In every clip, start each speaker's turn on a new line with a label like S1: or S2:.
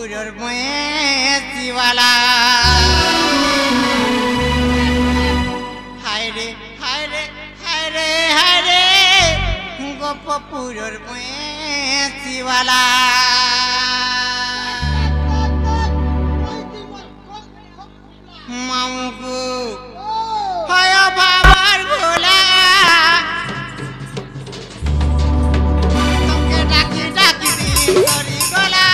S1: পুরোর বয়েছিওয়ালা হায় রে হায় রে হায় রে হায় রে গোপ পুরোর বয়েছিওয়ালা মামুগো হয় বাবার ভোলা তোকে ডাকি ডাকি দিন করি গলা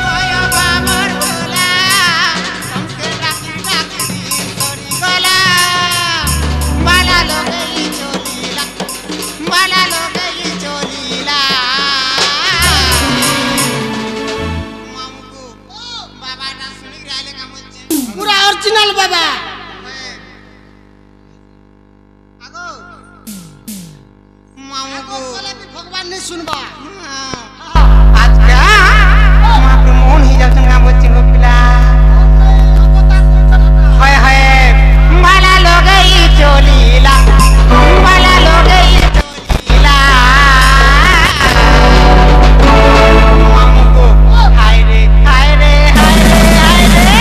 S1: হয় বাবার ভোলা তোকে ডাকি ডাকি দিন করি গলা বালা লগেই চলিলা বালা লগেই চলিলা पूरा ओरिजिनल बाबा आगो मामू को बोले भी भगवान नहीं सुनबा आज का मां मोहन ही जात ना बच्चे को पिला हाय हाय माला लोगई चोलीला माला लोगई चोलीला मामू को हाय रे हाय रे हाय रे हाय रे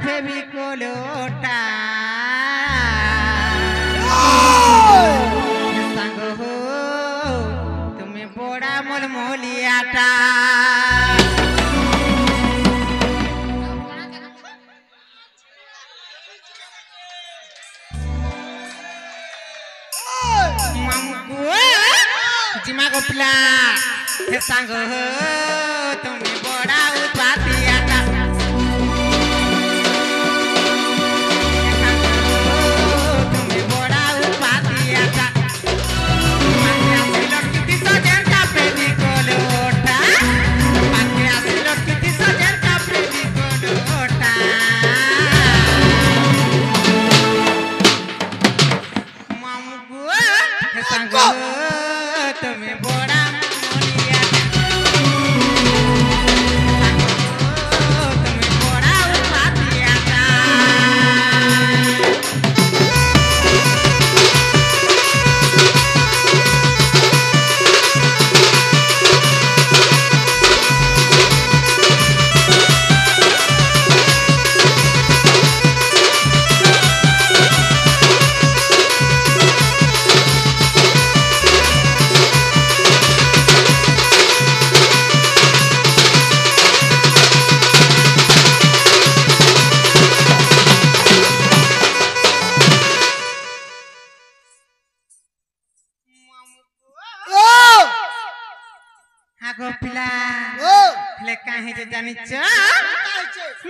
S1: फेविकोल लोटा संग हो तुम्हें बड़ा मोलमोलियाटा जिमा गोपला हे सांग हो तुम्हें बड़ा उत्पातियाटा तुम्हें बड़ा उत्पातियाटा पाखे आसिलो किती सजन का प्रेमी को लोटा पाखे आसिलो किती सजन का प्रेमी को लोटा मामू को हे सांग हो तुम्हें बड़ा मोलियाटा तुम्हें बड़ा उत्पातियाटा गोपिला ले काहे जे जानि छ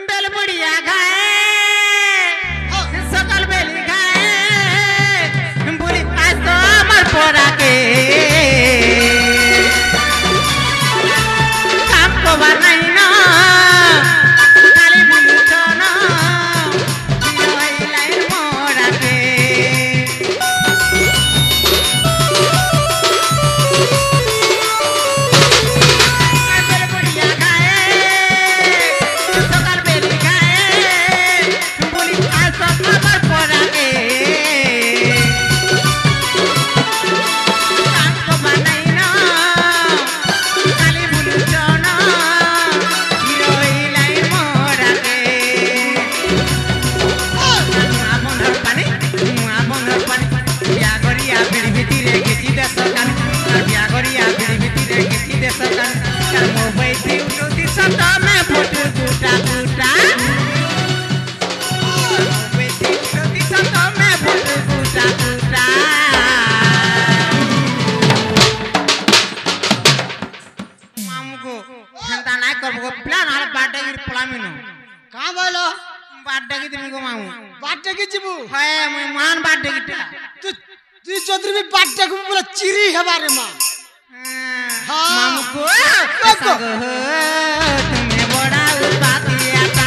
S1: बेल बुढ़िया गाए सकल बेली गाए बुढ़ी आज तो मर पोरा के काम को बनाई ना खाली बुलू तो ना योई लाइन मोरा के चिरी हमारे माँ मामू को तुम्हें बड़ा उत्पातियाटा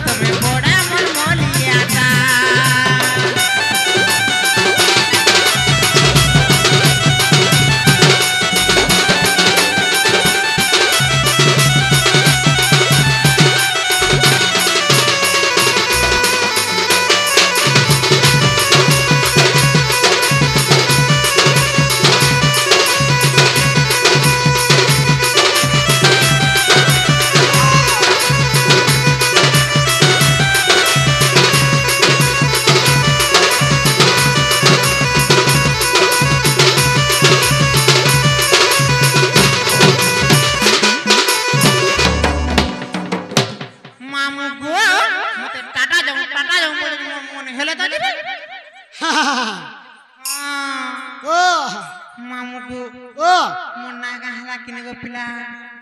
S1: तुम्हें बड़ा मोलमोलियाटा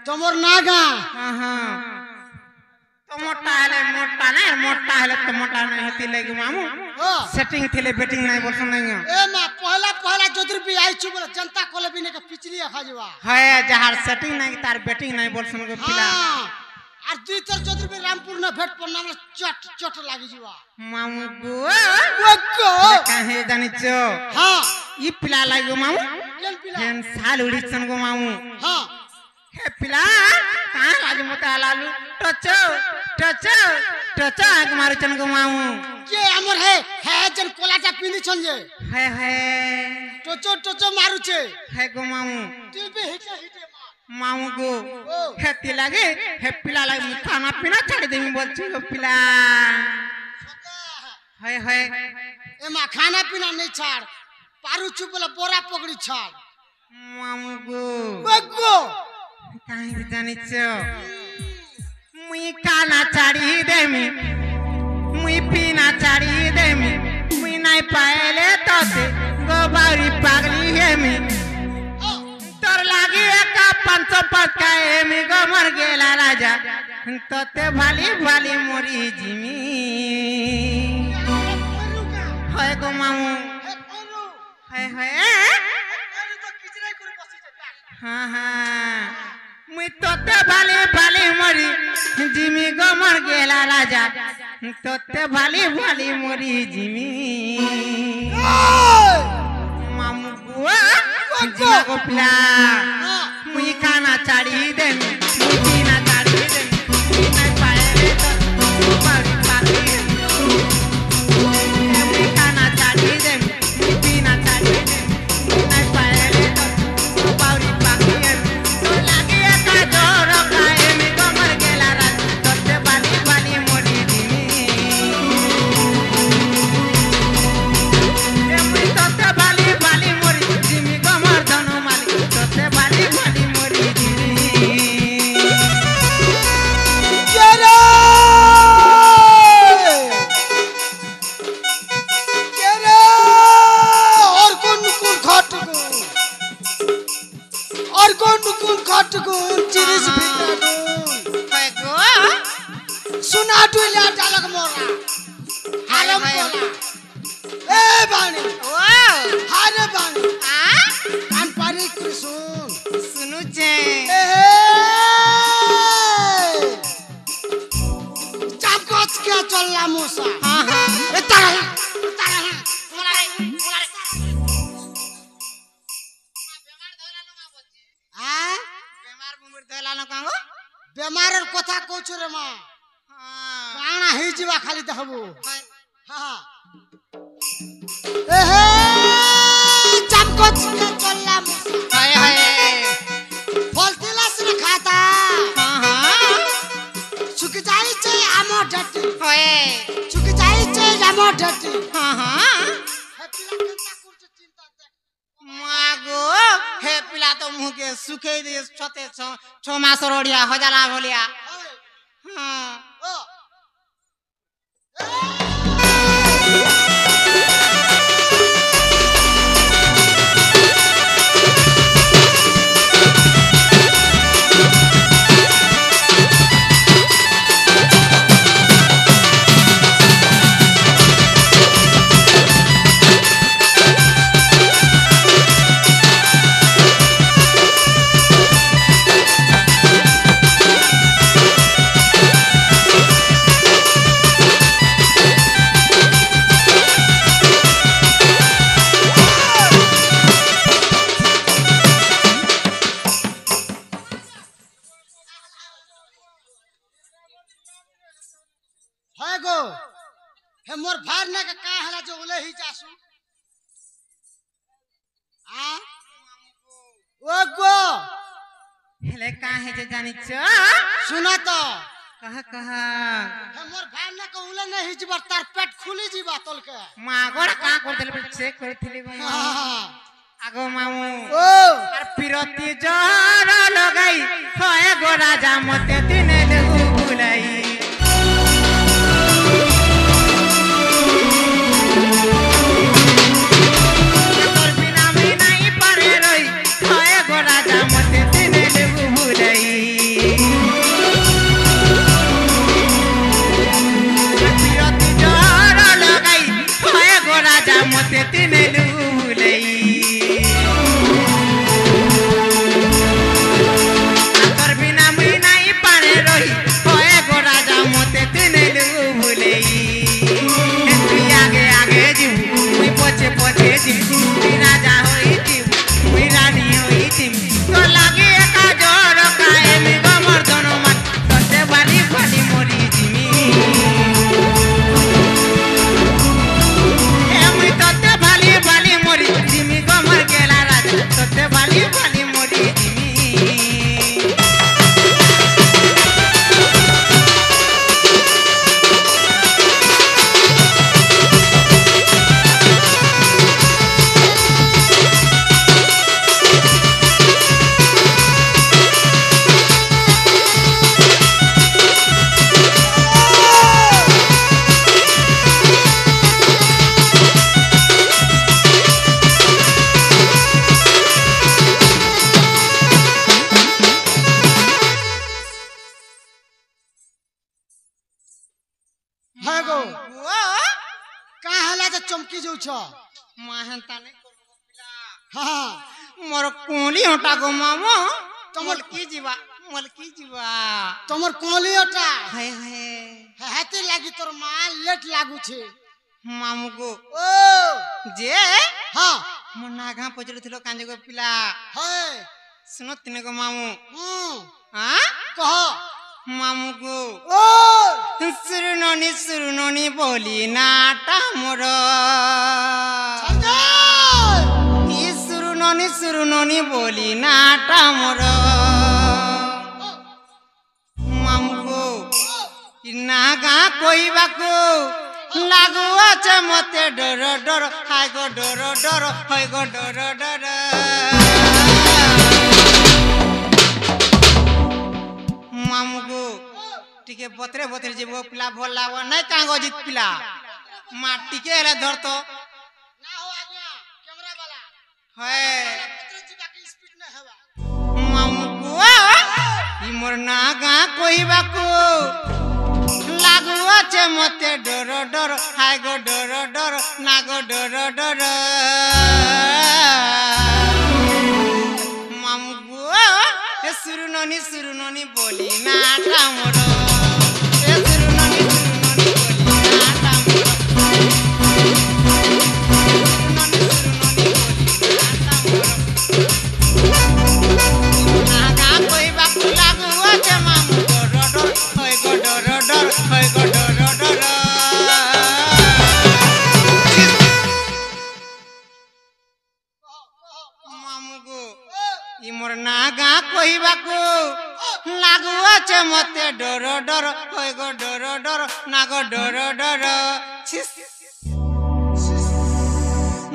S1: तमोर नागा तो मोटा है तो मोटा नहीं होती लेगी मामू सेटिंग थेले बेटिंग नहीं बोल सुन नहीं ए मां पहला जोदर भी आई छु बोले जनता कोले बिने के पिछली खाजवा है जहार सेटिंग नहीं तार बेटिंग नहीं बोल सुन को पिला আর দুই তোর চতুর্বী রামপুর না ভেট পড়না আমরা চট চট লাগি যাওয়া মামু গো গো কাহে জানিছ হ্যাঁ ই পিলা লাগো মামু কেন পিলা হেন সাল উড়িছন গো মামু হ্যাঁ হে পিলা কাহ লাজ মতে আলালু টচ টচ টচ আগ মারুছন গো মামু কে আমর হে জেন কোলাটা পিনিছন যে হে টচ টচ মারুছে হে গো মামু তুই বে হিটে হিটে मामू को हेती लगे हे पिला लगे खाना पीना छाड़ देमी बोलछी गो पिला है
S2: एमा खाना पीना नहीं छाड़ पारू चुपला बोरा पकड़ी छाड़
S1: मामू को काहे जानि छ मुई खाना छाड़ी देमी मुई पीना छाड़ी देमी मुई नहीं पाएले तोते गोबारी पागली हेमी तोर लागी एका 505 का हेमी गो मर गेला राजा तोते भाली भाली मोरी जिमी है गो मामू है हाँ मुई तोते भाली भाली मोरी जिमी गो मर गेला राजा तोते भाली भाली मोरी जिमी मामू बुआ जिमा को पिला मुई खाना छाड़ी देमी मुई पीना छाड़ी देमी नहीं पाए तो बारी पागली मुई खाना छाड़ी देमी मुई पीना छाड़ी देमी नहीं पाए तो बारी पागली तो लागी का जोर काए मी को मर गेला रात तोते बाली बाली मोरी दिमी ए मुई तोते बाली बाली मोरी दिमी को मर धनु माली तोते बाली बाली मोरी दिमी
S2: सुना डुला डालक मोरा आलम बोला ए बाणी हारे बाणी कान पारी कृष्ण
S1: सुनु छे
S2: चापकोच क्या चलला मूसा
S1: हां
S2: ए तारा
S1: मोला रे बेमार बुमुर धला न कांगो
S2: बेमारर কথা কইছ রে মা কানা হই জিবা খালি দেখবো হ্যাঁ এহে চাপকোচ কে চললা
S1: हाय हाय
S2: ফলতিলাস রে খাতা
S1: हां
S2: সুকি যাইছে আমো ডটি
S1: हाय
S2: সুকি যাইছে আমো ডটি
S1: हां
S2: হেপিলা কেনতা করছ চিন্তা দেখ
S1: मागो हे पिला तो मुह के सुखे दे छते 6 मास रोडिया हजाला भलिया हां
S2: ও হয় গো হে মোর ভার না কা হলা যে ওলে হি যাসু আ ও গো
S1: हेले काहे जे जानि छ
S2: सुना तो
S1: कहा
S2: हे मोर भार ना के ओले नहीं हिजबर तार पेट खुली जीवा तोल के
S1: मागोड़ का कर देले चेक करथिली आगो मामू
S2: ओ
S1: আর পিরতি জর লগাই হয় গো রাজা মতে দিনে দেহু ভুলাই তোর বিনা আমি নাই পারে রই হয় গো রাজা মতে দিনে দেহু ভুলাই পিরতি জর লগাই হয় গো রাজা মতে দিনে দেহু ভুলাই তোর বিনা মুই নাই পারে রই হয় গো রাজা
S2: है गो
S1: ओ
S2: का हला जे चमकी जाउ छ
S1: माहनता नहीं
S2: हां
S1: मोर कोली हटा गो मामो तमल की जीवा तमर
S2: कोली हटा
S1: हाय हाय
S2: हाथे लागी तोर मां लेट लागू छे
S1: मामू को
S2: ओ
S1: जे
S2: हां
S1: मोर नागा पजर थिलो कांजे गो पिला
S2: है
S1: सुनो तिने को मामू
S2: हां कह
S1: मामू को
S2: ओ
S1: सुरुनोनी बोली नाटा मोर सुरुनोनी बोली नाटा मोर मामू को नागा कोइबाको लागू আছে মতে ডর ডর হাই গো ডর ডর হাই গো ডর ডর মামু গো টিকে বতরে বতরে যে পিলা ভাল লাগো নাই কাগজিত পিলা মা টিকে এলা ধরতো
S2: না हो आज्ञा कैमरा वाला
S1: है
S2: पत्र जीवा की स्पीड न हेवा
S1: मामू गो इ मोर नागा कोइबाको लागू আছে মতে ডর ডর হাই গো ডর ডর না গো ডর ডর মামু গো এ সুরুননি বলি নাটা মোর এ সুরুননি বলি নাটা মোর সুরুননি বলি নাটা মোর নাগা কইবা লাগু আছে মামু ডর ডর হয় গো ডর ডর হয় গো ডর ডর মামু গো ই মোর নাগা কইবা কো লাগু আছে মতে ডর ডর হয় গো ডর ডর না গো ডর ডর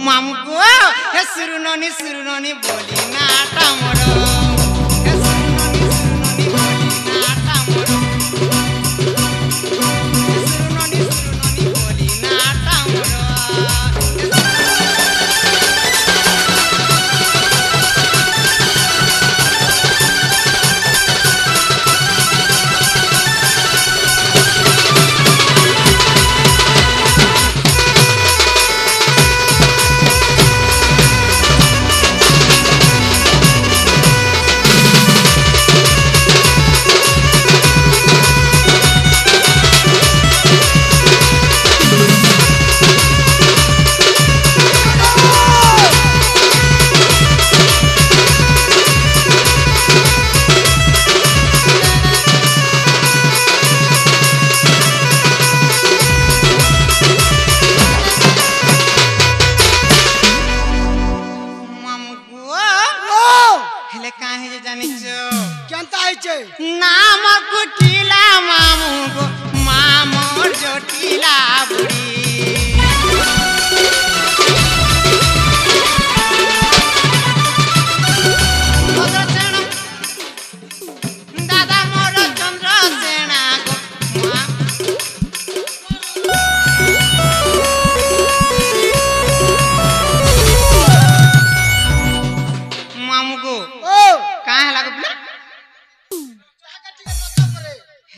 S1: মামু গো হে সুরুননি বলি নাটা মোর হে সুরুননি বলি নাটা মোর সুরুননি বলি নাটা মোর नाम कुटिला मामू गो मामोर जटिला बुढ़ी दादा मोर चंद्र सेना गो मामू गो कहाँ है लागो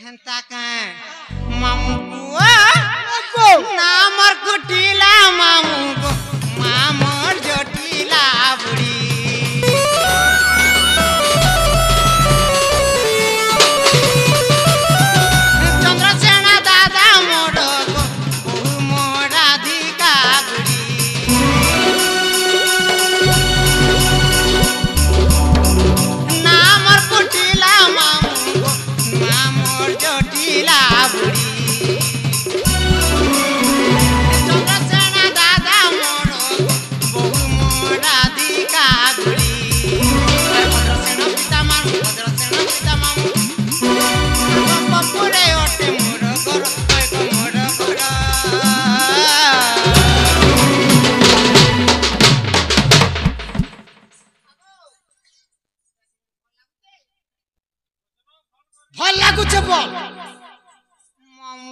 S1: हेंता काए मामू को नामर कुटिला मामू को मामोर जटिला बुढ़ी चंद्रसेना दादा मोर को बहु मोर राधिका बुढ़ी नामर कुटिला मामू को मामोर जटिला बुढ़ी चंद्रसेना दादा मोर बहु मोर राधिका बुढ़ी भद्रसेना पिता मामू पपुरे ओटे मोर घर मोर घर
S2: ভাল লাগু छे बोल
S1: मामू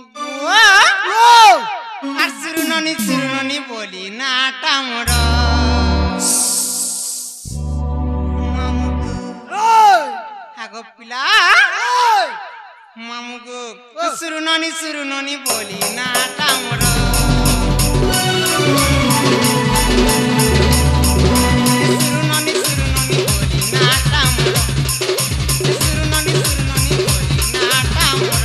S1: আর সুরুননি বলি নাটা মোর মামু আগো পিলা মামু গো সুরুননি বলি না টামর সুরুননি বলি না টামর সুরুননি বলি না টামর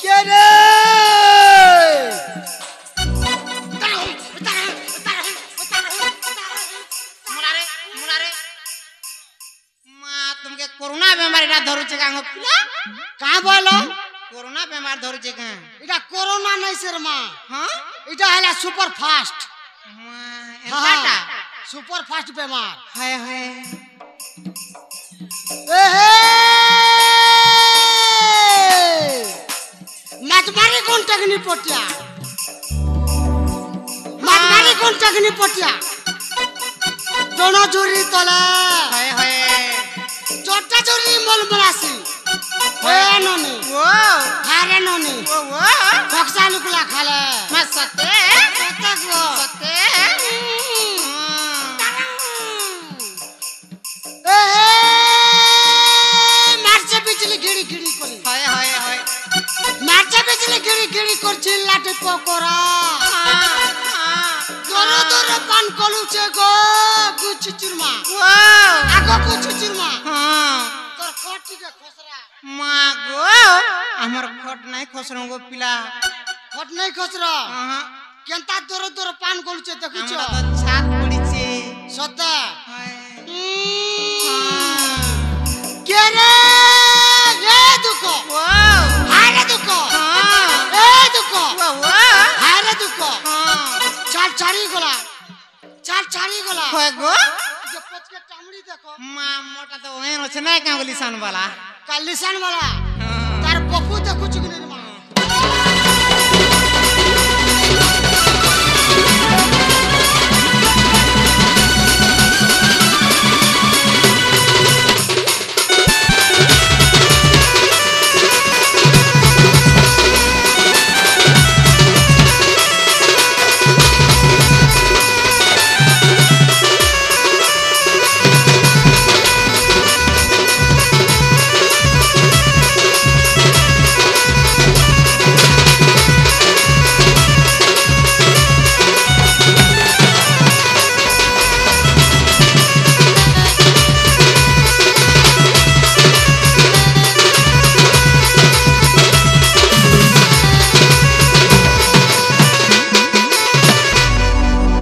S2: কে রে
S1: कोरोना बीमारी ना धरुचे का पिला
S2: का बोलो
S1: कोरोना बीमार धरुचे का
S2: इटा कोरोना नहीं सर मां
S1: हां
S2: इटा हला सुपर फास्ट
S1: एटा
S2: सुपर फास्ट बीमार
S1: हाय हाय
S2: मातमारी कोन टगनी पोटिया मातमारी कोन टगनी पोटिया दोनों जोरी तले
S1: हाय हाय
S2: चोटा जोरी मलमलासी ए ननी
S1: वो
S2: हारे ननी
S1: वो
S2: बक्सा लुकला खाले
S1: मैं सते
S2: गो
S1: सते
S2: ए मारचे बिजली गिड़ी गिड़ी करी
S1: हाय हाय हाय
S2: मारचे बिजली गिड़ी गिड़ी कर चिल्लाटे पकोरा दोरो दोरो पान कलुचे गो गुचुचुरमा
S1: वो
S2: आगो गुचुचुरमा
S1: हां
S2: तोर खटी के खसरा
S1: मां गो हमर खट नहीं खसरो गो पिला
S2: खट नहीं खसरा
S1: हां
S2: केनता दोरो दोरो पान कलुचे देखुछ
S1: हमरा तो छात पड़ीचे
S2: सत्ता
S1: हाय
S2: के रे ए दुको
S1: वो
S2: हारे दुको
S1: हां
S2: ए दुको
S1: वो
S2: हारे दुको
S1: हां
S2: चाल चारी गोला
S1: होय गो
S2: जे पच के टामड़ी देखो
S1: मां मोटा तो ओहेन छै नै का लिसान वाला
S2: कालिसान वाला
S1: हां
S2: तार पप्पू देखुछ कि